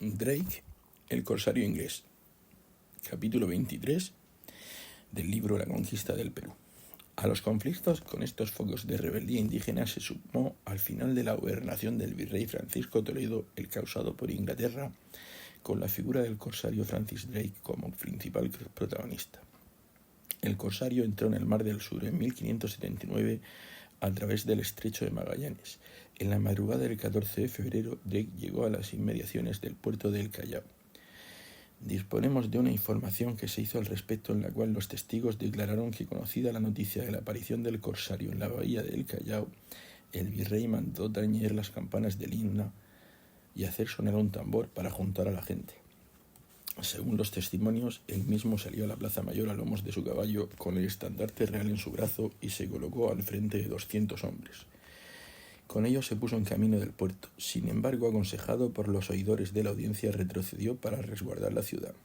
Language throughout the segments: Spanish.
Drake, el corsario inglés. Capítulo 23 del libro La conquista del Perú. A los conflictos con estos focos de rebeldía indígena se sumó al final de la gobernación del virrey Francisco Toledo el causado por Inglaterra, con la figura del corsario Francis Drake como principal protagonista. El corsario entró en el Mar del Sur en 1579 a través del Estrecho de Magallanes. En la madrugada del 14 de febrero, Drake llegó a las inmediaciones del puerto de El Callao. Disponemos de una información que se hizo al respecto, en la cual los testigos declararon que, conocida la noticia de la aparición del corsario en la bahía de El Callao, el virrey mandó tañer las campanas del himno y hacer sonar un tambor para juntar a la gente. Según los testimonios, él mismo salió a la plaza mayor a lomos de su caballo con el estandarte real en su brazo y se colocó al frente de 200 hombres. Con ello se puso en camino del puerto. Sin embargo, aconsejado por los oidores de la audiencia, retrocedió para resguardar la ciudad.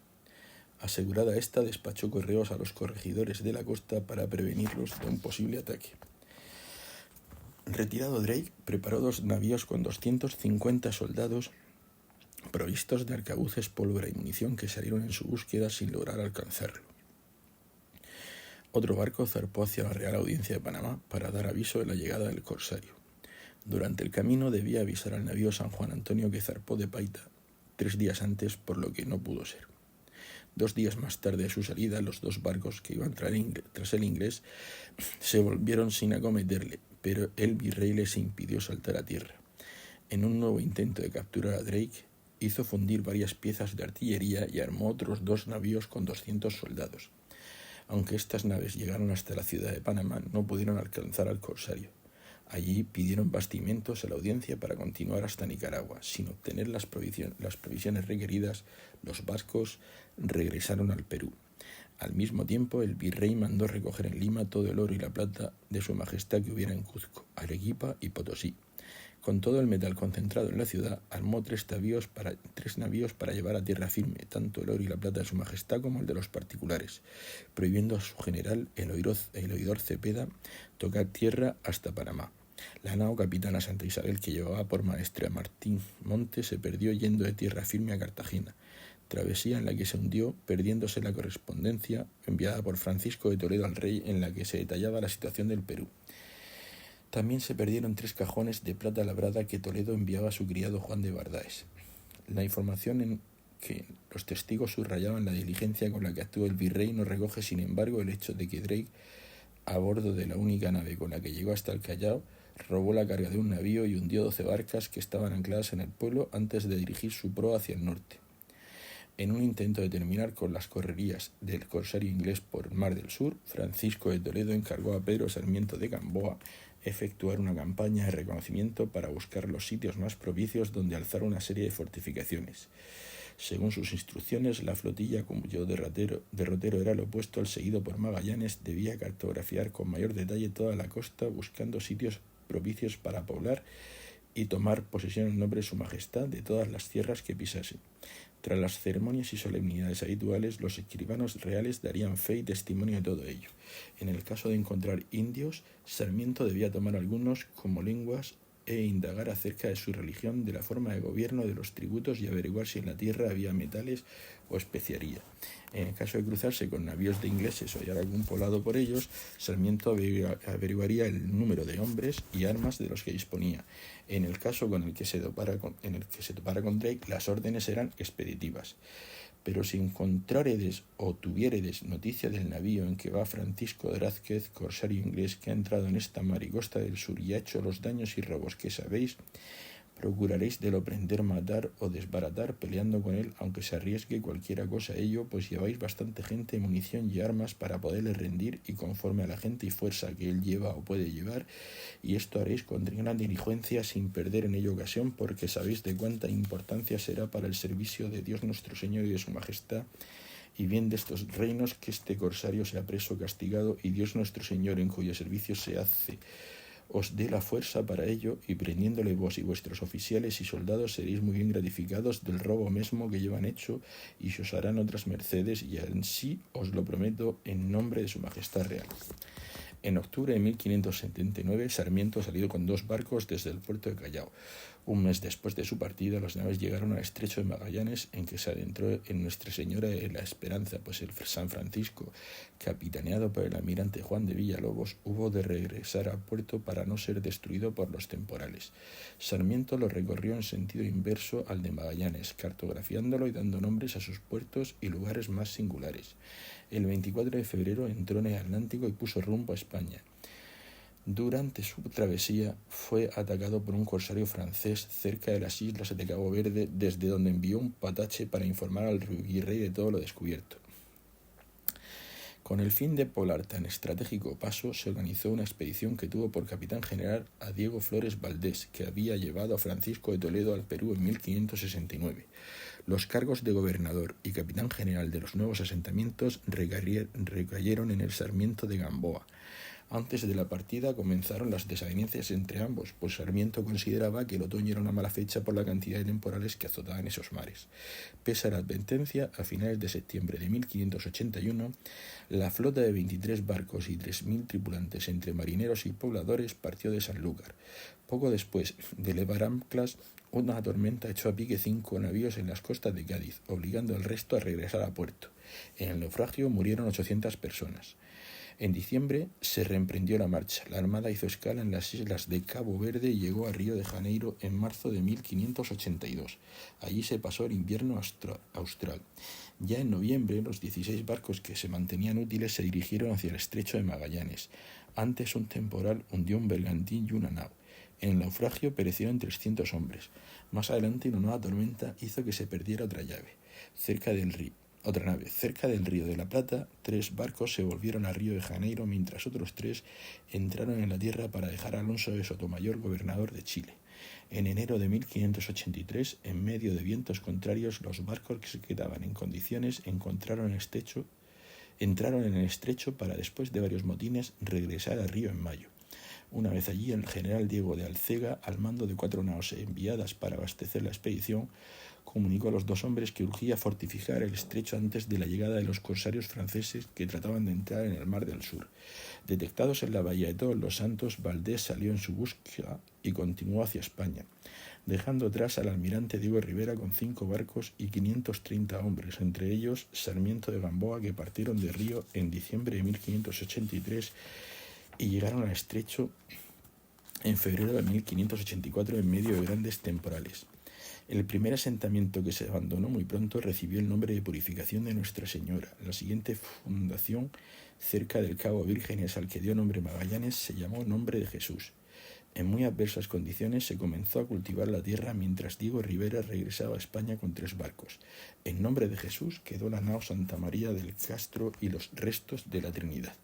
Asegurada esta, despachó correos a los corregidores de la costa para prevenirlos de un posible ataque. Retirado Drake, preparó 2 navíos con 250 soldados provistos de arcabuces, pólvora y munición, que salieron en su búsqueda sin lograr alcanzarlo. Otro barco zarpó hacia la Real Audiencia de Panamá para dar aviso de la llegada del corsario. Durante el camino debía avisar al navío San Juan Antonio, que zarpó de Paita 3 días antes, por lo que no pudo ser. 2 días más tarde de su salida, los 2 barcos que iban tras el inglés se volvieron sin acometerle, pero el virrey les impidió saltar a tierra. En un nuevo intento de capturar a Drake, hizo fundir varias piezas de artillería y armó otros 2 navíos con 200 soldados. Aunque estas naves llegaron hasta la ciudad de Panamá, no pudieron alcanzar al corsario. Allí pidieron bastimentos a la audiencia para continuar hasta Nicaragua. Sin obtener las provisiones requeridas, los vascos regresaron al Perú. Al mismo tiempo, el virrey mandó recoger en Lima todo el oro y la plata de su majestad que hubiera en Cuzco, Arequipa y Potosí. Con todo el metal concentrado en la ciudad, armó 3 navíos para llevar a tierra firme tanto el oro y la plata de su majestad como el de los particulares, prohibiendo a su general, el oidor Cepeda, tocar tierra hasta Panamá. La nao capitana Santa Isabel, que llevaba por maestre a Martín Monte, se perdió yendo de tierra firme a Cartagena, travesía en la que se hundió, perdiéndose la correspondencia enviada por Francisco de Toledo al rey, en la que se detallaba la situación del Perú. También se perdieron 3 cajones de plata labrada que Toledo enviaba a su criado Juan de Bardáez. La información en que los testigos subrayaban la diligencia con la que actuó el virrey no recoge, sin embargo, el hecho de que Drake, a bordo de la única nave con la que llegó hasta el Callao, robó la carga de un navío y hundió 12 barcas que estaban ancladas en el pueblo antes de dirigir su proa hacia el norte. En un intento de terminar con las correrías del corsario inglés por el Mar del Sur, Francisco de Toledo encargó a Pedro Sarmiento de Gamboa efectuar una campaña de reconocimiento para buscar los sitios más propicios donde alzar una serie de fortificaciones. Según sus instrucciones, la flotilla, cuyo derrotero era el opuesto al seguido por Magallanes, debía cartografiar con mayor detalle toda la costa, buscando sitios propicios para poblar y tomar posesión en nombre de su majestad de todas las tierras que pisase. Tras las ceremonias y solemnidades habituales, los escribanos reales darían fe y testimonio de todo ello. En el caso de encontrar indios, Sarmiento debía tomar algunos como lenguas e indagar acerca de su religión, de la forma de gobierno, de los tributos, y averiguar si en la tierra había metales o especiaría. En el caso de cruzarse con navíos de ingleses o hallar algún poblado por ellos, Sarmiento averiguaría el número de hombres y armas de los que disponía. En el caso en el que se topara con Drake, las órdenes eran expeditivas. Pero si encontráredes o tuviéredes noticia del navío en que va Francisco de Rázquez, corsario inglés, que ha entrado en esta mar y costa del sur y ha hecho los daños y robos que sabéis, procuraréis de lo prender, matar o desbaratar, peleando con él, aunque se arriesgue cualquiera cosa a ello, pues lleváis bastante gente, munición y armas para poderle rendir, y conforme a la gente y fuerza que él lleva o puede llevar, y esto haréis con gran diligencia, sin perder en ello ocasión, porque sabéis de cuánta importancia será para el servicio de Dios nuestro Señor y de su majestad, y bien de estos reinos, que este corsario sea preso, castigado, y Dios nuestro Señor, en cuyo servicio se hace, os dé la fuerza para ello, y prendiéndole vos y vuestros oficiales y soldados seréis muy bien gratificados del robo mismo que llevan hecho, y se os harán otras mercedes, y en sí os lo prometo en nombre de su majestad real. En octubre de 1579, Sarmiento salió con 2 barcos desde el puerto de Callao, Un mes después de su partida, las naves llegaron al estrecho de Magallanes, en que se adentró en Nuestra Señora de la Esperanza, pues el San Francisco, capitaneado por el almirante Juan de Villalobos, hubo de regresar a puerto para no ser destruido por los temporales. Sarmiento lo recorrió en sentido inverso al de Magallanes, cartografiándolo y dando nombres a sus puertos y lugares más singulares. El 24 de febrero entró en el Atlántico y puso rumbo a España. Durante su travesía fue atacado por un corsario francés cerca de las islas de Cabo Verde, desde donde envió un patache para informar al virrey de todo lo descubierto. Con el fin de poblar tan estratégico paso, se organizó una expedición que tuvo por capitán general a Diego Flores Valdés, que había llevado a Francisco de Toledo al Perú en 1569. Los cargos de gobernador y capitán general de los nuevos asentamientos recayeron en el Sarmiento de Gamboa. Antes de la partida comenzaron las desavenencias entre ambos, pues Sarmiento consideraba que el otoño era una mala fecha por la cantidad de temporales que azotaban esos mares. Pese a la advertencia, a finales de septiembre de 1581, la flota de 23 barcos y 3.000 tripulantes entre marineros y pobladores partió de Sanlúcar. Poco después de levar anclas, una tormenta echó a pique 5 navíos en las costas de Cádiz, obligando al resto a regresar a puerto. En el naufragio murieron 800 personas. En diciembre se reemprendió la marcha. La Armada hizo escala en las islas de Cabo Verde y llegó a Río de Janeiro en marzo de 1582. Allí se pasó el invierno austral. Ya en noviembre, los 16 barcos que se mantenían útiles se dirigieron hacia el estrecho de Magallanes. Antes un temporal hundió un bergantín y una nao. En el naufragio perecieron 300 hombres. Más adelante, una nueva tormenta hizo que se perdiera otra nave. Cerca del Río de la Plata, 3 barcos se volvieron a Río de Janeiro, mientras otros 3 entraron en la tierra para dejar a Alonso de Sotomayor gobernador de Chile. En enero de 1583, en medio de vientos contrarios, los barcos que se quedaban en condiciones entraron en el estrecho para, después de varios motines, regresar a Río en mayo. Una vez allí, el general Diego de Alcega, al mando de 4 naos enviadas para abastecer la expedición, comunicó a los 2 hombres que urgía fortificar el estrecho antes de la llegada de los corsarios franceses que trataban de entrar en el Mar del Sur. Detectados en la bahía de Todos los Santos, Valdés salió en su búsqueda y continuó hacia España, dejando atrás al almirante Diego Rivera con 5 barcos y 530 hombres, entre ellos Sarmiento de Gamboa, que partieron de Río en diciembre de 1583 y llegaron al estrecho en febrero de 1584 en medio de grandes temporales. El primer asentamiento, que se abandonó muy pronto, recibió el nombre de Purificación de Nuestra Señora. La siguiente fundación, cerca del Cabo Vírgenes, al que dio nombre Magallanes, se llamó Nombre de Jesús. En muy adversas condiciones se comenzó a cultivar la tierra mientras Diego Rivera regresaba a España con 3 barcos. En Nombre de Jesús quedó la nao Santa María del Castro y los restos de la Trinidad,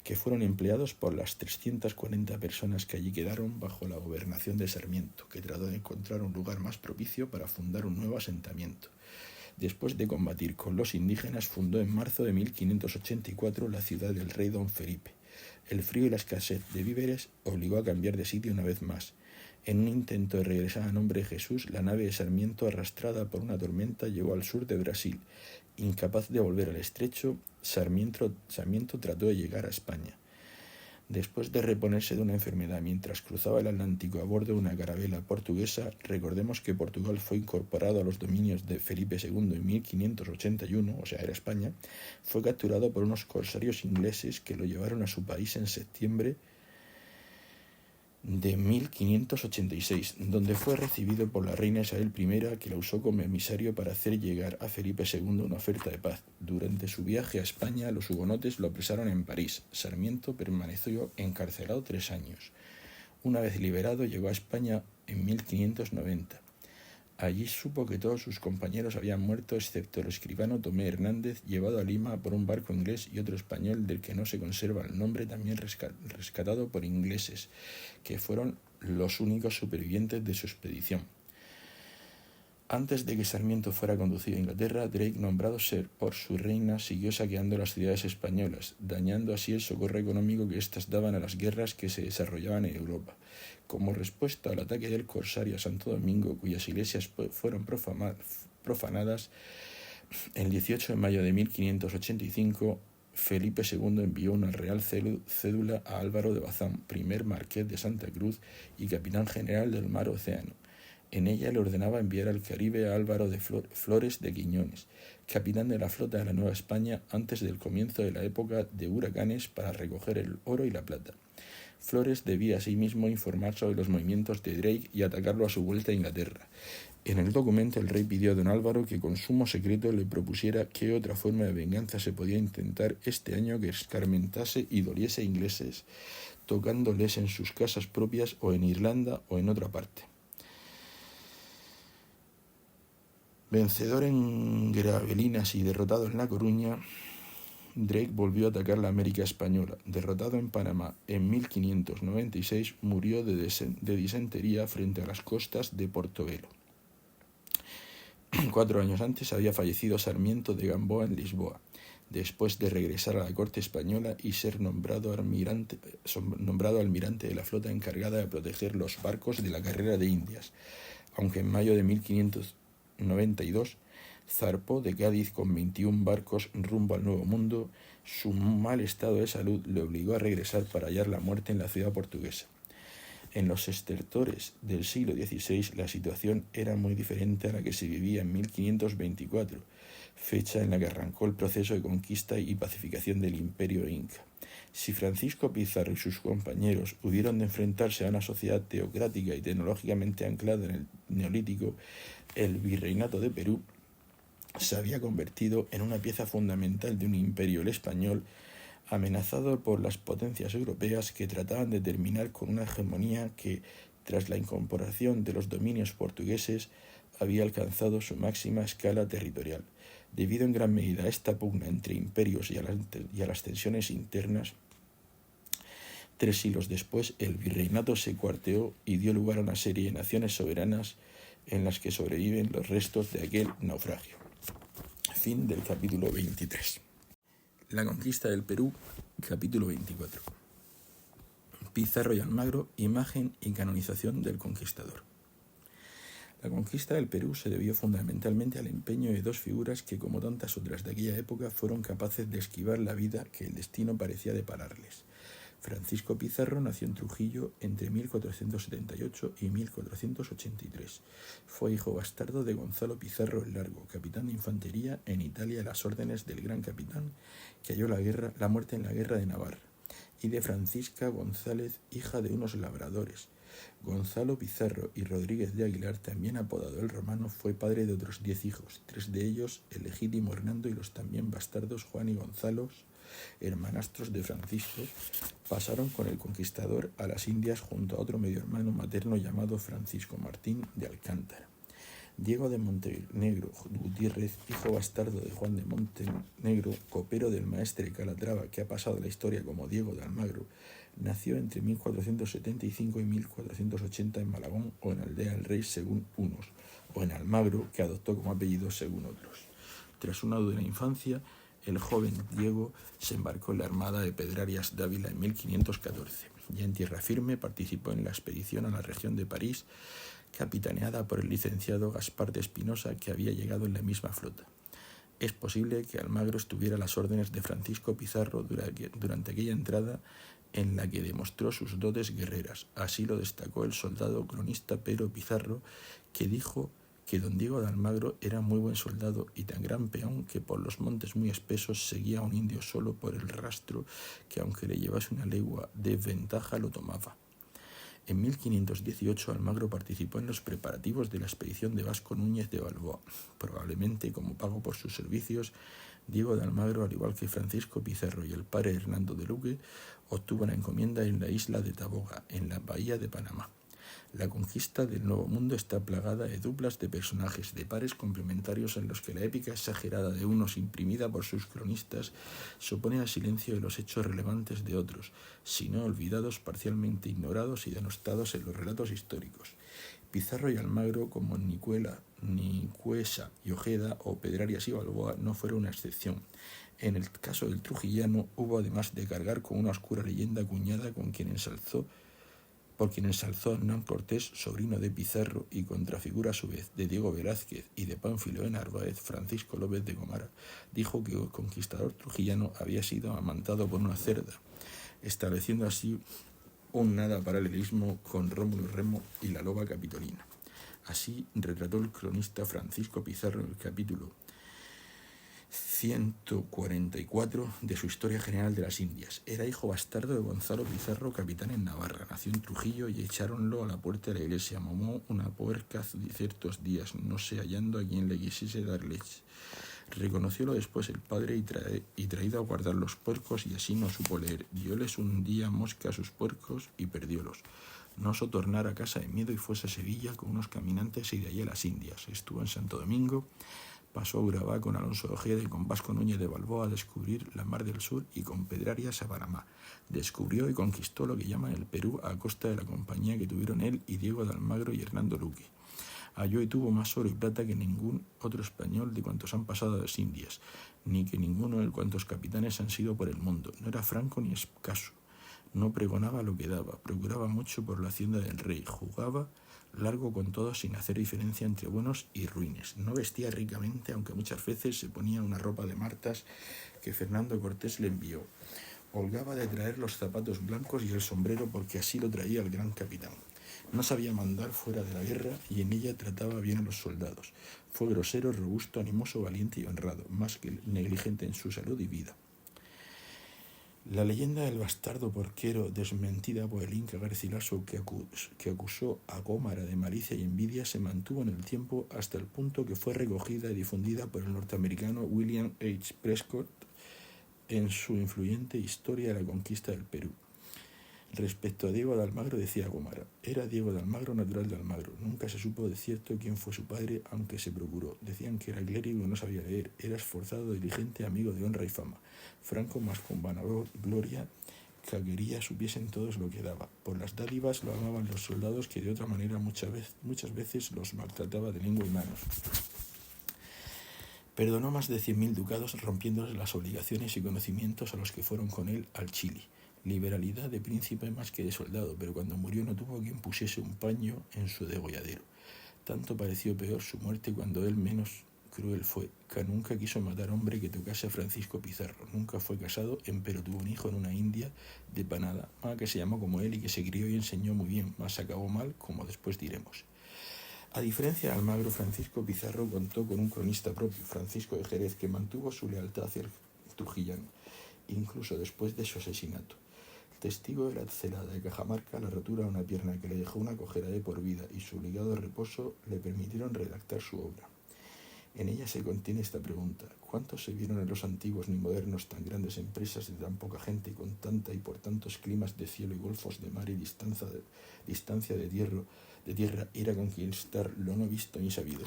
que fueron empleados por las 340 personas que allí quedaron bajo la gobernación de Sarmiento, que trató de encontrar un lugar más propicio para fundar un nuevo asentamiento. Después de combatir con los indígenas, fundó en marzo de 1584 la ciudad del rey Don Felipe. El frío y la escasez de víveres obligó a cambiar de sitio una vez más. En un intento de regresar a Nombre de Jesús, la nave de Sarmiento, arrastrada por una tormenta, llegó al sur de Brasil. Incapaz de volver al estrecho, Sarmiento trató de llegar a España. Después de reponerse de una enfermedad mientras cruzaba el Atlántico a bordo de una carabela portuguesa, recordemos que Portugal fue incorporado a los dominios de Felipe II en 1581, o sea, era España, fue capturado por unos corsarios ingleses que lo llevaron a su país en septiembre de 1586, donde fue recibido por la reina Isabel I, que la usó como emisario para hacer llegar a Felipe II una oferta de paz. Durante su viaje a España, los hugonotes lo apresaron en París. Sarmiento permaneció encarcelado 3 años. Una vez liberado, llegó a España en 1590. Allí supo que todos sus compañeros habían muerto, excepto el escribano Tomé Hernández, llevado a Lima por un barco inglés, y otro español del que no se conserva el nombre, también rescatado por ingleses, que fueron los únicos supervivientes de su expedición. Antes de que Sarmiento fuera conducido a Inglaterra, Drake, nombrado ser por su reina, siguió saqueando las ciudades españolas, dañando así el socorro económico que éstas daban a las guerras que se desarrollaban en Europa. Como respuesta al ataque del corsario a Santo Domingo, cuyas iglesias fueron profanadas, el 18 de mayo de 1585, Felipe II envió una real cédula a Álvaro de Bazán, primer marqués de Santa Cruz y capitán general del Mar Océano, En ella le ordenaba enviar al Caribe a Álvaro de Flores de Quiñones, capitán de la flota de la Nueva España antes del comienzo de la época de huracanes, para recoger el oro y la plata. Flores debía asimismo informar sobre los movimientos de Drake y atacarlo a su vuelta a Inglaterra. En el documento el rey pidió a don Álvaro que con sumo secreto le propusiera qué otra forma de venganza se podía intentar este año que escarmentase y doliese a ingleses, tocándoles en sus casas propias o en Irlanda o en otra parte. Vencedor en Gravelinas y derrotado en La Coruña, Drake volvió a atacar la América española. Derrotado en Panamá en 1596, murió de disentería frente a las costas de Portobelo. 4 años antes había fallecido Sarmiento de Gamboa en Lisboa, después de regresar a la corte española y ser nombrado almirante de la flota encargada de proteger los barcos de la carrera de Indias, aunque en mayo de 1592 zarpó de Cádiz con 21 barcos rumbo al Nuevo Mundo. Su mal estado de salud le obligó a regresar para hallar la muerte en la ciudad portuguesa. En los estertores del siglo XVI la situación era muy diferente a la que se vivía en 1524, fecha en la que arrancó el proceso de conquista y pacificación del Imperio Inca. Si Francisco Pizarro y sus compañeros hubieron de enfrentarse a una sociedad teocrática y tecnológicamente anclada en el Neolítico, el Virreinato de Perú se había convertido en una pieza fundamental de un imperio, el español, amenazado por las potencias europeas que trataban de terminar con una hegemonía que, tras la incorporación de los dominios portugueses, había alcanzado su máxima escala territorial. Debido en gran medida a esta pugna entre imperios y a las tensiones internas, 3 siglos después el virreinato se cuarteó y dio lugar a una serie de naciones soberanas en las que sobreviven los restos de aquel naufragio. Fin del capítulo 23. La conquista del Perú, capítulo 24. Pizarro y Almagro, imagen y canonización del conquistador. La conquista del Perú se debió fundamentalmente al empeño de 2 figuras que, como tantas otras de aquella época, fueron capaces de esquivar la vida que el destino parecía depararles. Francisco Pizarro nació en Trujillo entre 1478 y 1483. Fue hijo bastardo de Gonzalo Pizarro el Largo, capitán de infantería en Italia a las órdenes del gran capitán que halló la muerte en la guerra de Navarra, y de Francisca González, hija de unos labradores. Gonzalo Pizarro y Rodríguez de Aguilar, también apodado el Romano, fue padre de otros 10 hijos, 3 de ellos el legítimo Hernando y los también bastardos Juan y Gonzalo, hermanastros de Francisco, pasaron con el conquistador a las Indias junto a otro medio hermano materno llamado Francisco Martín de Alcántara. Diego de Montenegro Gutiérrez, hijo bastardo de Juan de Montenegro, copero del maestre Calatrava, que ha pasado a la historia como Diego de Almagro, nació entre 1475 y 1480 en Malagón o en Aldea del Rey según unos, o en Almagro, que adoptó como apellido según otros. Tras una dura infancia, el joven Diego se embarcó en la armada de Pedrarias Dávila en 1514. Ya en tierra firme participó en la expedición a la región de París, capitaneada por el licenciado Gaspar de Espinosa, que había llegado en la misma flota. Es posible que Almagro estuviera a las órdenes de Francisco Pizarro durante aquella entrada, en la que demostró sus dotes guerreras. Así lo destacó el soldado cronista Pedro Pizarro, que dijo que don Diego de Almagro era muy buen soldado y tan gran peón que por los montes muy espesos seguía a un indio solo por el rastro, que aunque le llevase una legua de ventaja lo tomaba. En 1518 Almagro participó en los preparativos de la expedición de Vasco Núñez de Balboa. Probablemente como pago por sus servicios, Diego de Almagro, al igual que Francisco Pizarro y el padre Hernando de Luque, obtuvo una encomienda en la isla de Taboga, en la bahía de Panamá. La conquista del Nuevo Mundo está plagada de duplas de personajes, de pares complementarios en los que la épica exagerada de unos, imprimida por sus cronistas, supone el silencio de los hechos relevantes de otros, si no olvidados, parcialmente ignorados y denostados en los relatos históricos. Pizarro y Almagro, como Nicuesa y Ojeda o Pedrarias y Balboa, no fueron una excepción. En el caso del trujillano hubo además de cargar con una oscura leyenda acuñada por quien ensalzó a Hernán Cortés, sobrino de Pizarro y contrafigura a su vez de Diego Velázquez y de Pánfilo de Narváez. Francisco López de Gomara dijo que el conquistador trujillano había sido amamantado por una cerda, estableciendo así un nada paralelismo con Rómulo Remo y la loba capitolina. Así retrató el cronista Francisco Pizarro en el capítulo 144 de su Historia General de las Indias. Era hijo bastardo de Gonzalo Pizarro, capitán en Navarra. Nació en Trujillo y echáronlo a la puerta de la iglesia. Mamó una puerca ciertos días, no se hallando a quien le quisiese dar leche. Reconociólo después el padre y traído a guardar los puercos, y así no supo leer. Dióles un día mosca a sus puercos y perdiólos. No osó tornar a casa de miedo y fuese a Sevilla con unos caminantes y de allí a las Indias. Estuvo en Santo Domingo, pasó a Urabá con Alonso de Ojeda y con Vasco Núñez de Balboa a descubrir la Mar del Sur, y con Pedrarias a Panamá. Descubrió y conquistó lo que llaman el Perú a costa de la compañía que tuvieron él y Diego de Almagro y Hernando Luque. Halló y tuvo más oro y plata que ningún otro español de cuantos han pasado a las Indias, ni que ninguno de cuantos capitanes han sido por el mundo. No era franco ni escaso, no pregonaba lo que daba, procuraba mucho por la hacienda del rey, jugaba largo con todos sin hacer diferencia entre buenos y ruines. No vestía ricamente, aunque muchas veces se ponía una ropa de martas que Fernando Cortés le envió. Holgaba de traer los zapatos blancos y el sombrero porque así lo traía el gran capitán. No sabía mandar fuera de la guerra y en ella trataba bien a los soldados. Fue grosero, robusto, animoso, valiente y honrado, más que negligente en su salud y vida. La leyenda del bastardo porquero, desmentida por el Inca Garcilaso que acusó a Gómara de malicia y envidia, se mantuvo en el tiempo hasta el punto que fue recogida y difundida por el norteamericano William H. Prescott en su influyente Historia de la Conquista del Perú. Respecto a Diego de Almagro, decía Gómara: era Diego de Almagro, natural de Almagro. Nunca se supo de cierto quién fue su padre, aunque se procuró. Decían que era clérigo y no sabía leer. Era esforzado, diligente, amigo de honra y fama. Franco, más con vanagloria, que quería supiesen todos lo que daba. Por las dádivas lo amaban los soldados, que de otra manera muchas veces los maltrataba de lengua y manos. Perdonó más de 100.000 ducados, rompiéndoles las obligaciones y conocimientos a los que fueron con él al Chile. Liberalidad de príncipe más que de soldado, pero cuando murió no tuvo quien pusiese un paño en su degolladero. Tanto pareció peor su muerte cuando él menos cruel fue, que nunca quiso matar hombre que tocase a Francisco Pizarro. Nunca fue casado, empero tuvo un hijo en una India de Panamá que se llamó como él y que se crió y enseñó muy bien, mas acabó mal, como después diremos. A diferencia de Almagro, Francisco Pizarro contó con un cronista propio, Francisco de Jerez, que mantuvo su lealtad hacia el trujillano, incluso después de su asesinato. Testigo de la celada de Cajamarca, la rotura de una pierna que le dejó una cojera de por vida y su obligado reposo le permitieron redactar su obra. En ella se contiene esta pregunta: ¿cuántos se vieron en los antiguos ni modernos tan grandes empresas de tan poca gente, con tanta y por tantos climas de cielo y golfos de mar y distancia de tierra, ir a conquistar lo no visto ni sabido?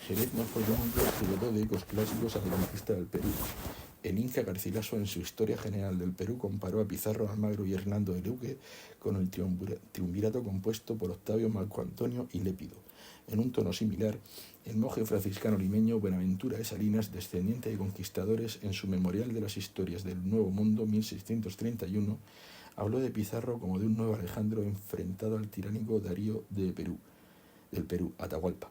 Jerez no fue el único que dotó de ecos clásicos a la conquista del Perú. El Inca Garcilaso, en su Historia General del Perú, comparó a Pizarro, Almagro y Hernando de Luque con el triunvirato compuesto por Octavio, Marco Antonio y Lépido. En un tono similar, el monje franciscano limeño Buenaventura de Salinas, descendiente de conquistadores, en su Memorial de las Historias del Nuevo Mundo, 1631, habló de Pizarro como de un nuevo Alejandro enfrentado al tiránico Darío del Perú, Atahualpa.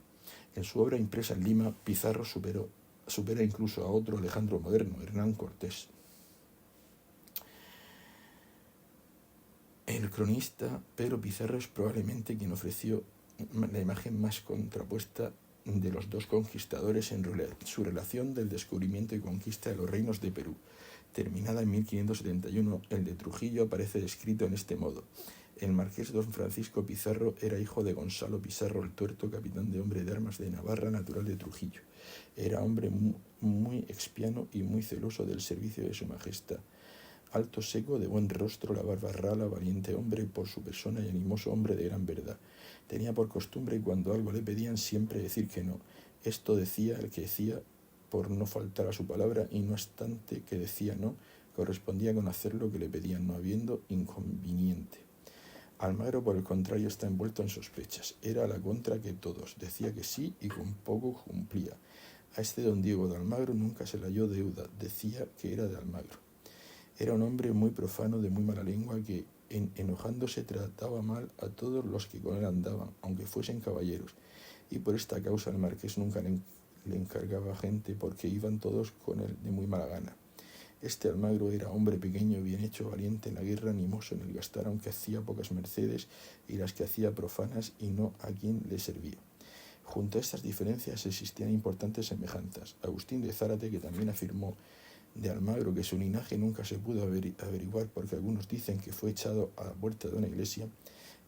En su obra impresa en Lima, Pizarro supera incluso a otro Alejandro moderno, Hernán Cortés. El cronista Pedro Pizarro es probablemente quien ofreció la imagen más contrapuesta de los dos conquistadores en su relación del descubrimiento y conquista de los reinos de Perú. Terminada en 1571, el de Trujillo aparece descrito en este modo: el marqués don Francisco Pizarro era hijo de Gonzalo Pizarro el Tuerto, capitán de hombre de armas de Navarra, natural de Trujillo. Era hombre muy expiano y muy celoso del servicio de su majestad. Alto, seco, de buen rostro, la barba rala, valiente hombre por su persona y animoso hombre de gran verdad. Tenía por costumbre, cuando algo le pedían, siempre decir que no. Esto decía el que decía por no faltar a su palabra, y no obstante que decía no, correspondía con hacer lo que le pedían, no habiendo inconveniente. Almagro, por el contrario, está envuelto en sospechas. Era a la contra que todos. Decía que sí y con poco cumplía. A este don Diego de Almagro nunca se le halló deuda. Decía que era de Almagro. Era un hombre muy profano, de muy mala lengua, que enojándose trataba mal a todos los que con él andaban, aunque fuesen caballeros. Y por esta causa el marqués nunca le encargaba gente, porque iban todos con él de muy mala gana. Este Almagro era hombre pequeño, bien hecho, valiente en la guerra, animoso en el gastar, aunque hacía pocas mercedes, y las que hacía profanas y no a quien le servía. Junto a estas diferencias existían importantes semejanzas. Agustín de Zárate, que también afirmó de Almagro que su linaje nunca se pudo averiguar porque algunos dicen que fue echado a la puerta de una iglesia,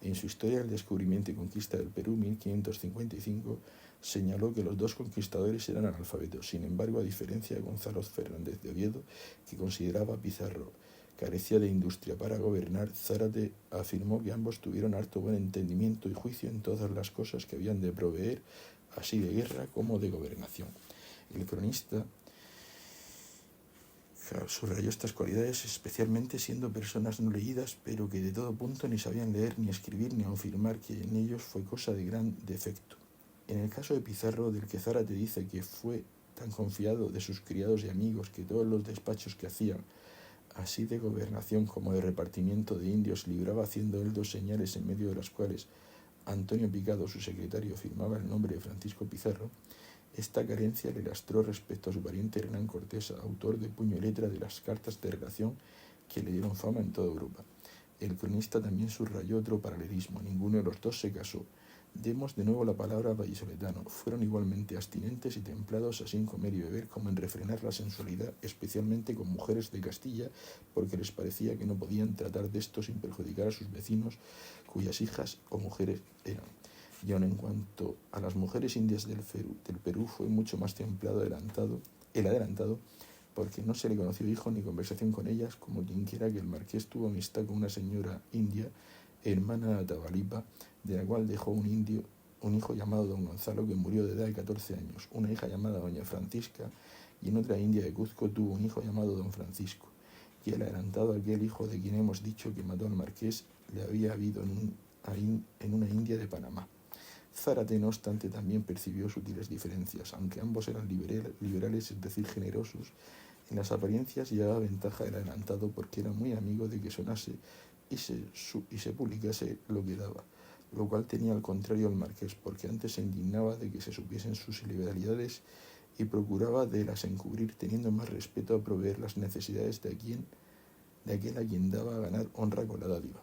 en su Historia del descubrimiento y conquista del Perú, 1555, señaló que los dos conquistadores eran analfabetos. Sin embargo, a diferencia de Gonzalo Fernández de Oviedo, que consideraba Pizarro carecía de industria para gobernar, Zárate afirmó que ambos tuvieron harto buen entendimiento y juicio en todas las cosas que habían de proveer, así de guerra como de gobernación. El cronista subrayó estas cualidades, especialmente siendo personas no leídas, pero que de todo punto ni sabían leer ni escribir, ni afirmar que en ellos fue cosa de gran defecto. En el caso de Pizarro, del que Zárate dice que fue tan confiado de sus criados y amigos que todos los despachos que hacían, así de gobernación como de repartimiento de indios, libraba haciendo él dos señales en medio de las cuales Antonio Picado, su secretario, firmaba el nombre de Francisco Pizarro. Esta carencia le lastró respecto a su pariente Hernán Cortés, autor de puño y letra de las cartas de relación que le dieron fama en toda Europa. El cronista también subrayó otro paralelismo: ninguno de los dos se casó. Demos de nuevo la palabra a vallisoletano. Fueron igualmente abstinentes y templados, así en comer y beber como en refrenar la sensualidad, especialmente con mujeres de Castilla, porque les parecía que no podían tratar de esto sin perjudicar a sus vecinos, cuyas hijas o mujeres eran. Y aun en cuanto a las mujeres indias del Perú fue mucho más templado el adelantado, porque no se le conoció hijo ni conversación con ellas, como quien quiera que el marqués tuvo amistad con una señora india, hermana de Atahualpa, de la cual dejó un hijo llamado don Gonzalo, que murió de edad de 14 años, una hija llamada doña Francisca, y en otra india de Cuzco tuvo un hijo llamado don Francisco. Y el adelantado, aquel hijo de quien hemos dicho que mató al marqués, le había habido en una india de Panamá. Zárate, no obstante, también percibió sutiles diferencias. Aunque ambos eran liberales, es decir, generosos, en las apariencias llevaba ventaja el adelantado porque era muy amigo de que sonase y se publicase lo que daba, lo cual tenía al contrario el marqués, porque antes se indignaba de que se supiesen sus liberalidades y procuraba de las encubrir, teniendo más respeto a proveer las necesidades de aquel a quien daba a ganar honra con la dádiva.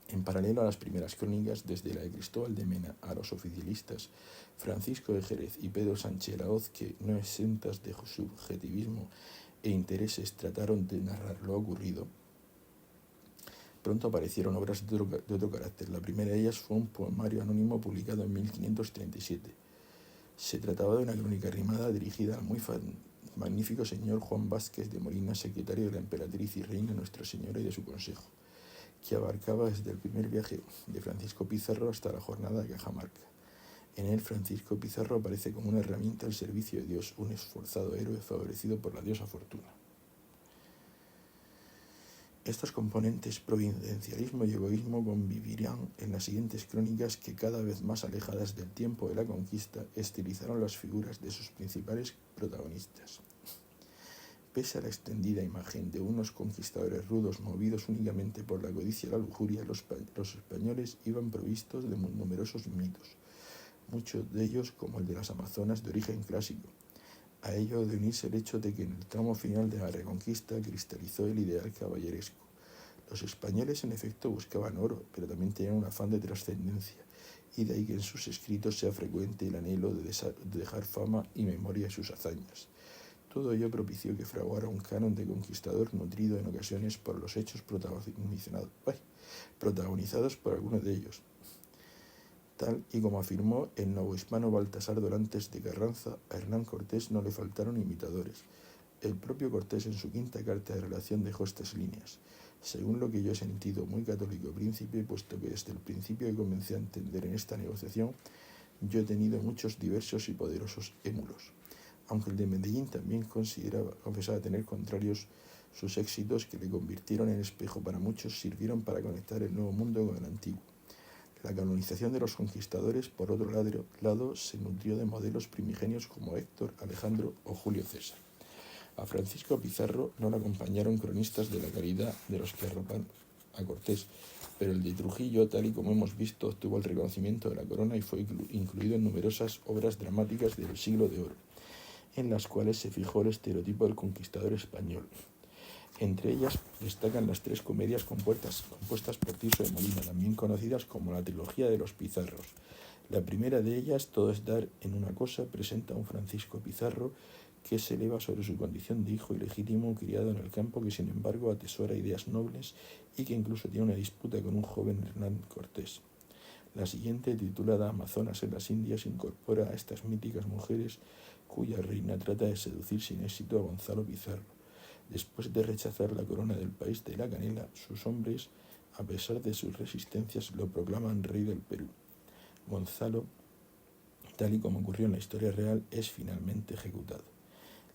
En paralelo a las primeras crónicas, desde la de Cristóbal de Mena a los oficialistas Francisco de Jerez y Pedro Sánchez Laoz, que no exentas de subjetivismo e intereses trataron de narrar lo ocurrido, pronto aparecieron obras de otro carácter. La primera de ellas fue un poemario anónimo publicado en 1537. Se trataba de una crónica rimada dirigida al muy magnífico señor Juan Vázquez de Molina, secretario de la emperatriz y reina Nuestra Señora y de su consejo, que abarcaba desde el primer viaje de Francisco Pizarro hasta la jornada de Cajamarca. En él, Francisco Pizarro aparece como una herramienta al servicio de Dios, un esforzado héroe favorecido por la diosa Fortuna. Estos componentes, providencialismo y egoísmo, convivirán en las siguientes crónicas que, cada vez más alejadas del tiempo de la conquista, estilizaron las figuras de sus principales protagonistas. Pese a la extendida imagen de unos conquistadores rudos movidos únicamente por la codicia y la lujuria, los españoles iban provistos de numerosos mitos, muchos de ellos, como el de las Amazonas, de origen clásico. A ello de unirse el hecho de que en el tramo final de la Reconquista cristalizó el ideal caballeresco. Los españoles, en efecto, buscaban oro, pero también tenían un afán de trascendencia, y de ahí que en sus escritos sea frecuente el anhelo de dejar fama y memoria de sus hazañas. Todo ello propició que fraguara un canon de conquistador nutrido en ocasiones por los hechos protagonizados por algunos de ellos. Tal y como afirmó el novohispano Baltasar Dorantes de Carranza, a Hernán Cortés no le faltaron imitadores. El propio Cortés, en su quinta carta de relación, dejó estas líneas: según lo que yo he sentido, muy católico príncipe, puesto que desde el principio que comencé a entender en esta negociación, yo he tenido muchos diversos y poderosos émulos. Aunque el de Medellín también confesaba tener contrarios, sus éxitos, que le convirtieron en espejo para muchos, sirvieron para conectar el nuevo mundo con el antiguo. La canonización de los conquistadores, por otro lado, se nutrió de modelos primigenios como Héctor, Alejandro o Julio César. A Francisco Pizarro no le acompañaron cronistas de la calidad de los que arropan a Cortés, pero el de Trujillo, tal y como hemos visto, obtuvo el reconocimiento de la corona y fue incluido en numerosas obras dramáticas del Siglo de Oro, en las cuales se fijó el estereotipo del conquistador español. Entre ellas destacan las tres comedias compuestas por Tirso de Molina, también conocidas como la trilogía de los Pizarros, La primera de ellas, Todo es dar en una cosa, presenta a un Francisco Pizarro que se eleva sobre su condición de hijo ilegítimo criado en el campo, que sin embargo atesora ideas nobles y que incluso tiene una disputa con un joven Hernán Cortés. La siguiente, titulada Amazonas en las Indias, incorpora a estas míticas mujeres cuya reina trata de seducir sin éxito a Gonzalo Pizarro. Después de rechazar la corona del país de la canela, sus hombres, a pesar de sus resistencias, lo proclaman rey del Perú. Gonzalo, tal y como ocurrió en la historia real, es finalmente ejecutado.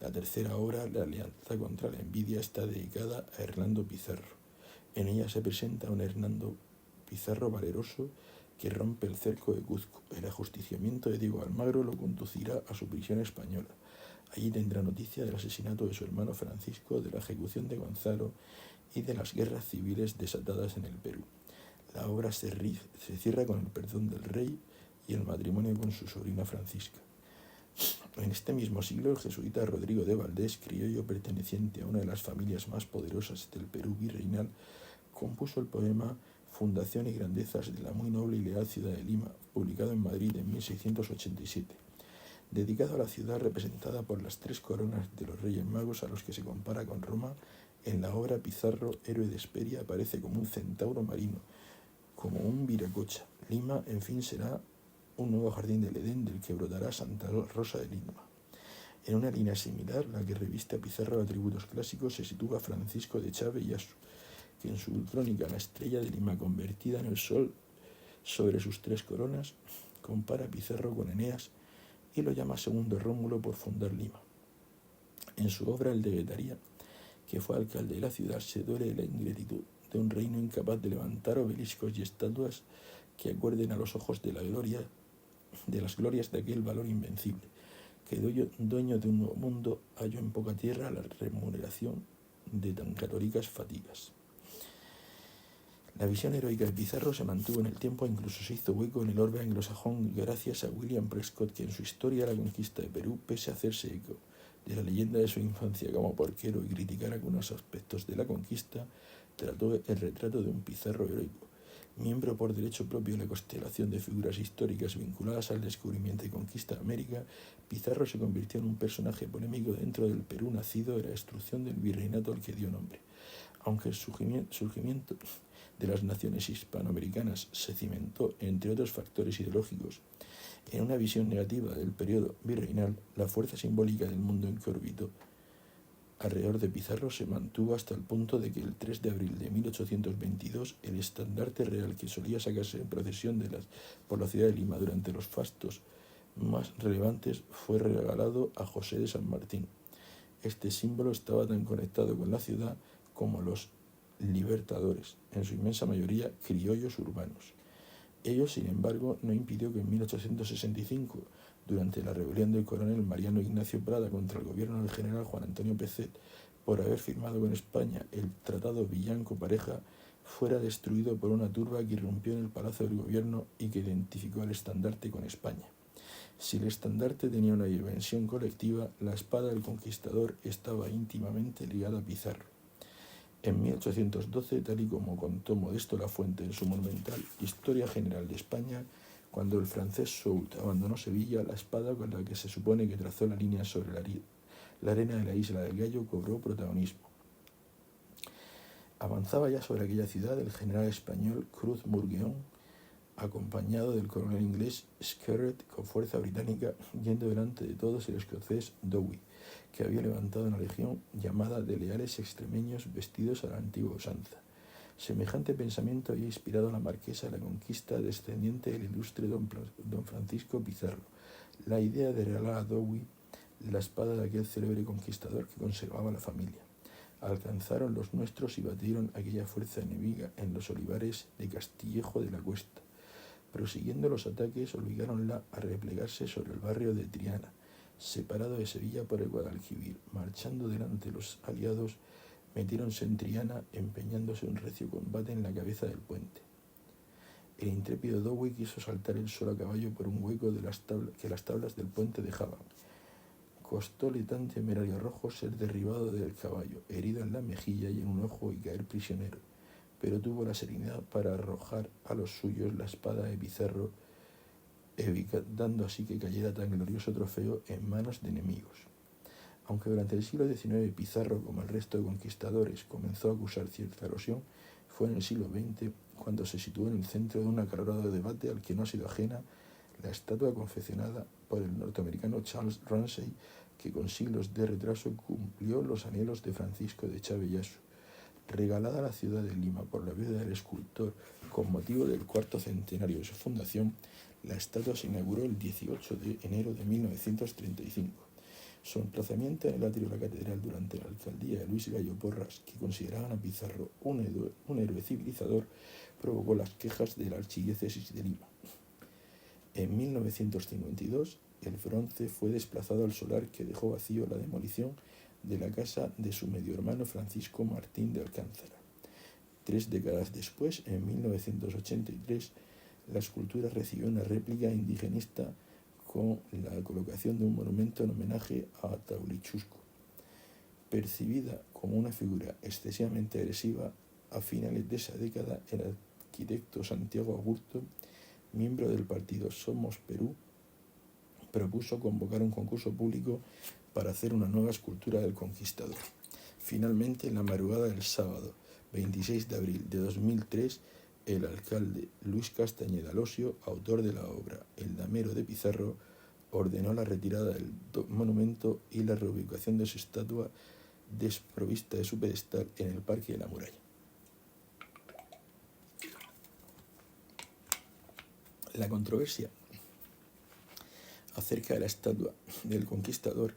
La tercera obra, La alianza contra la envidia, está dedicada a Hernando Pizarro. En ella se presenta un Hernando Pizarro valeroso que rompe el cerco de Cuzco. El ajusticiamiento de Diego Almagro lo conducirá a su prisión española. Allí tendrá noticia del asesinato de su hermano Francisco, de la ejecución de Gonzalo y de las guerras civiles desatadas en el Perú. La obra se cierra con el perdón del rey y el matrimonio con su sobrina Francisca. En este mismo siglo, el jesuita Rodrigo de Valdés, criollo perteneciente a una de las familias más poderosas del Perú virreinal, compuso el poema Fundación y grandezas de la muy noble y leal ciudad de Lima, publicado en Madrid en 1687. Dedicado a la ciudad representada por las tres coronas de los Reyes Magos a los que se compara con Roma, en la obra Pizarro, héroe de Hesperia, aparece como un centauro marino, como un viracocha. Lima, en fin, será un nuevo jardín del Edén del que brotará Santa Rosa de Lima. En una línea similar, la que reviste a Pizarro de atributos clásicos, se sitúa Francisco de Chávez y Asu, que en su crónica La estrella de Lima convertida en el sol sobre sus tres coronas, compara a Pizarro con Eneas y lo llama segundo Rómulo por fundar Lima. En su obra El de Guetaria, que fue alcalde de la ciudad, se duele la ingratitud de un reino incapaz de levantar obeliscos y estatuas que acuerden a los ojos de las glorias de aquel valor invencible, que dueño de un nuevo mundo halló en poca tierra la remuneración de tan católicas fatigas. La visión heroica de Pizarro se mantuvo en el tiempo e incluso se hizo hueco en el orbe anglosajón gracias a William Prescott, que en su Historia de la conquista de Perú, pese a hacerse eco de la leyenda de su infancia como porquero y criticar algunos aspectos de la conquista, trató el retrato de un Pizarro heroico, miembro por derecho propio de la constelación de figuras históricas vinculadas al descubrimiento y conquista de América. Pizarro se convirtió en un personaje polémico dentro del Perú nacido de la destrucción del virreinato al que dio nombre. Aunque el surgimiento de las naciones hispanoamericanas se cimentó, entre otros factores ideológicos, en una visión negativa del periodo virreinal, la fuerza simbólica del mundo en que orbitó alrededor de Pizarro se mantuvo hasta el punto de que el 3 de abril de 1822 el estandarte real que solía sacarse en procesión por la ciudad de Lima durante los fastos más relevantes fue regalado a José de San Martín. Este símbolo estaba tan conectado con la ciudad como los libertadores, en su inmensa mayoría criollos urbanos. Ello, sin embargo, no impidió que en 1865, durante la rebelión del coronel Mariano Ignacio Prada contra el gobierno del general Juan Antonio Pezet, por haber firmado con España el Tratado Villanco-Pareja, fuera destruido por una turba que irrumpió en el Palacio del Gobierno y que identificó al estandarte con España. Si el estandarte tenía una dimensión colectiva, la espada del conquistador estaba íntimamente ligada a Pizarro. En 1812, tal y como contó Modesto Lafuente en su monumental Historia General de España, cuando el francés Soult abandonó Sevilla, la espada con la que se supone que trazó la línea sobre la arena de la isla del Gallo cobró protagonismo. Avanzaba ya sobre aquella ciudad el general español Cruz Murgeón, acompañado del coronel inglés Skerrett con fuerza británica, yendo delante de todos el escocés Dowie, que había levantado una legión llamada de leales extremeños vestidos a la antigua usanza. Semejante pensamiento había inspirado a la marquesa de la Conquista, descendiente del ilustre don Francisco Pizarro, la idea de regalar a Dowie la espada de aquel célebre conquistador que conservaba la familia. Alcanzaron los nuestros y batieron aquella fuerza enemiga en los olivares de Castillejo de la Cuesta. Prosiguiendo los ataques, obligáronla a replegarse sobre el barrio de Triana, separado de Sevilla por el Guadalquivir. Marchando delante los aliados, metiéronse en Triana, empeñándose un recio combate en la cabeza del puente. El intrépido Dowie quiso saltar él solo a caballo por un hueco que las tablas del puente dejaban. Costóle tan temerario arrojo ser derribado del caballo, herido en la mejilla y en un ojo y caer prisionero, pero tuvo la serenidad para arrojar a los suyos la espada de Pizarro evitando así que cayera tan glorioso trofeo en manos de enemigos. Aunque durante el siglo XIX Pizarro, como el resto de conquistadores, comenzó a acusar cierta erosión, fue en el siglo XX cuando se situó en el centro de un acalorado debate al que no ha sido ajena la estatua confeccionada por el norteamericano Charles Ramsay, que con siglos de retraso cumplió los anhelos de Francisco de Chavellaso. Regalada a la ciudad de Lima por la viuda del escultor con motivo del cuarto centenario de su fundación, la estatua se inauguró el 18 de enero de 1935. Su emplazamiento en el atrio de la catedral durante la alcaldía de Luis Gallo Porras, que consideraban a Pizarro un héroe civilizador, provocó las quejas de la archidiócesis de Lima. En 1952, el bronce fue desplazado al solar, que dejó vacío la demolición de la casa de su medio hermano Francisco Martín de Alcántara. 3 décadas después, en 1983, la escultura recibió una réplica indigenista con la colocación de un monumento en homenaje a Taurichusco. Percibida como una figura excesivamente agresiva, a finales de esa década el arquitecto Santiago Agurto, miembro del partido Somos Perú, propuso convocar un concurso público para hacer una nueva escultura del conquistador. Finalmente, en la madrugada del sábado 26 de abril de 2003, el alcalde Luis Castañeda Losio, autor de la obra El damero de Pizarro, ordenó la retirada del monumento y la reubicación de su estatua desprovista de su pedestal en el Parque de la Muralla. La controversia acerca de la estatua del conquistador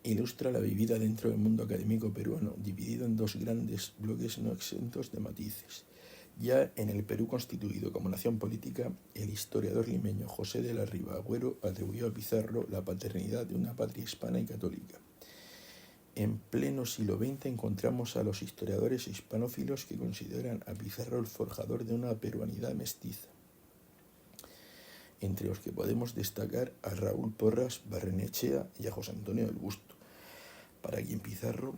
ilustra la vivida dentro del mundo académico peruano, dividido en dos grandes bloques no exentos de matices. Ya en el Perú constituido como nación política, el historiador limeño José de la Riva Agüero atribuyó a Pizarro la paternidad de una patria hispana y católica. En pleno siglo XX encontramos a los historiadores hispanófilos que consideran a Pizarro el forjador de una peruanidad mestiza, entre los que podemos destacar a Raúl Porras Barrenechea y a José Antonio del Busto, para quien Pizarro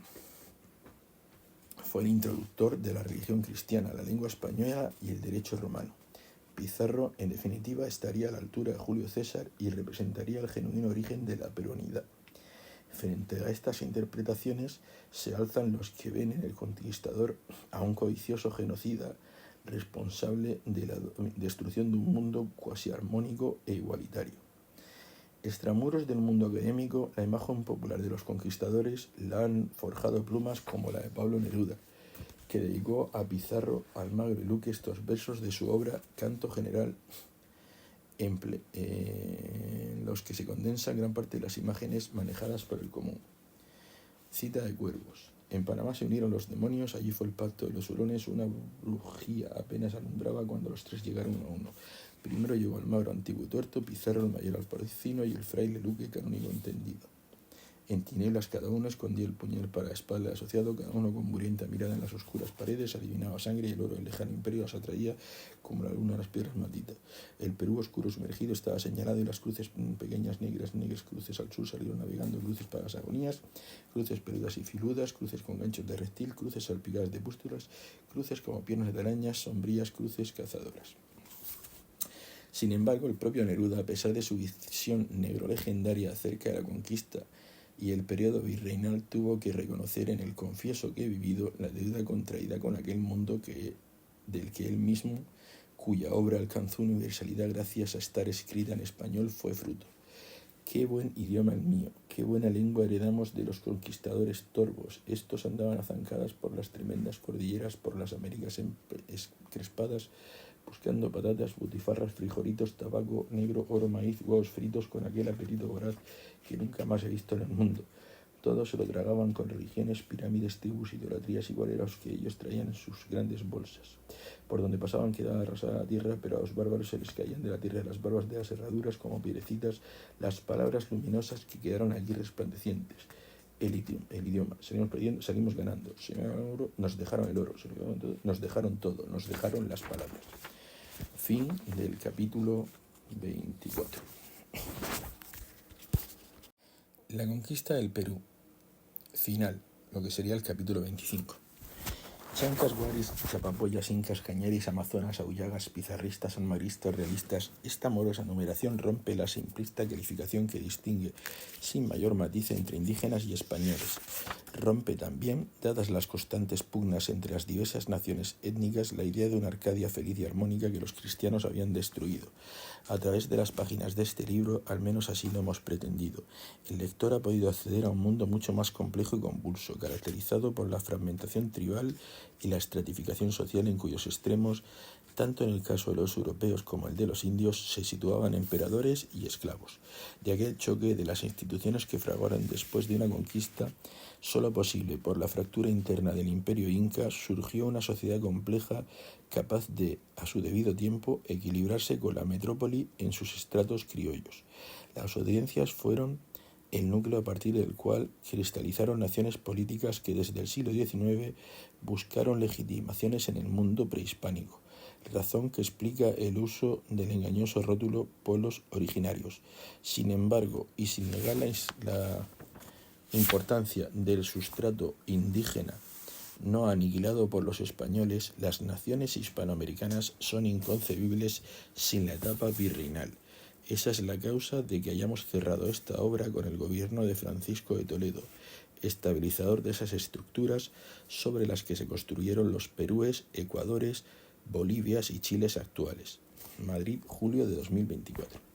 fue el introductor de la religión cristiana, la lengua española y el derecho romano. Pizarro, en definitiva, estaría a la altura de Julio César y representaría el genuino origen de la peruanidad. Frente a estas interpretaciones se alzan los que ven en el conquistador a un codicioso genocida responsable de la destrucción de un mundo cuasi armónico e igualitario. Extramuros del mundo académico, la imagen popular de los conquistadores la han forjado plumas como la de Pablo Neruda, que dedicó a Pizarro Almagro y Luque estos versos de su obra Canto General, en los que se condensan gran parte de las imágenes manejadas por el común. Cita de Cuervos. En Panamá se unieron los demonios, allí fue el pacto de los hurones, una brujía apenas alumbraba cuando los tres llegaron uno a uno. Primero llegó Almagro antiguo y tuerto, Pizarro el mayor alporcino y el fraile Luque canónigo entendido. En tinieblas cada uno escondía el puñal para la espalda asociado, cada uno con murienta mirada en las oscuras paredes, adivinaba sangre y el oro del lejano imperio las atraía como la luna a las piedras malditas. El Perú oscuro sumergido estaba señalado y las cruces pequeñas negras cruces al sur salieron navegando, cruces para las agonías, cruces peludas y filudas, cruces con ganchos de reptil, cruces salpicadas de pústulas, cruces como piernas de arañas, sombrías cruces cazadoras. Sin embargo, el propio Neruda, a pesar de su visión negro legendaria acerca de la conquista y el periodo virreinal, tuvo que reconocer en el confieso que he vivido la deuda contraída con aquel mundo del que él mismo, cuya obra alcanzó universalidad gracias a estar escrita en español, fue fruto. Qué buen idioma el mío, qué buena lengua heredamos de los conquistadores torvos. Estos andaban azancadas por las tremendas cordilleras, por las Américas encrespadas, buscando patatas, butifarras, frijolitos, tabaco negro, oro, maíz, huevos fritos, con aquel apetito voraz que nunca más he visto en el mundo. Todos se lo tragaban con religiones, pirámides, tribus, idolatrías iguales a los que ellos traían en sus grandes bolsas. Por donde pasaban quedaba arrasada la tierra, pero a los bárbaros se les caían de la tierra las barbas de las herraduras como piedrecitas, las palabras luminosas que quedaron allí resplandecientes. El idioma, salimos perdiendo, salimos ganando. Nos dejaron el oro, nos dejaron todo, nos dejaron las palabras. Fin del capítulo 24. La conquista del Perú. Final, lo que sería el capítulo 25. Chancas, guaris, chapapoyas, incas, cañeris, amazonas, aullagas, pizarristas, sanmaristas, realistas. Esta amorosa numeración rompe la simplista calificación que distingue sin mayor matiz entre indígenas y españoles. Rompe también, dadas las constantes pugnas entre las diversas naciones étnicas, la idea de una Arcadia feliz y armónica que los cristianos habían destruido. A través de las páginas de este libro, al menos así lo hemos pretendido. El lector ha podido acceder a un mundo mucho más complejo y convulso, caracterizado por la fragmentación tribal y la estratificación social en cuyos extremos, tanto en el caso de los europeos como el de los indios, se situaban emperadores y esclavos. De aquel choque de las instituciones que fraguaron después de una conquista, solo posible por la fractura interna del imperio inca, surgió una sociedad compleja capaz de, a su debido tiempo, equilibrarse con la metrópoli en sus estratos criollos. Las audiencias fueron el núcleo a partir del cual cristalizaron naciones políticas que desde el siglo XIX buscaron legitimaciones en el mundo prehispánico, razón que explica el uso del engañoso rótulo pueblos originarios. Sin embargo, y sin negar la importancia del sustrato indígena no aniquilado por los españoles, las naciones hispanoamericanas son inconcebibles sin la etapa virreinal. Esa es la causa de que hayamos cerrado esta obra con el gobierno de Francisco de Toledo, estabilizador de esas estructuras sobre las que se construyeron los Perúes, Ecuadores, Bolivias y Chiles actuales. Madrid, julio de 2024.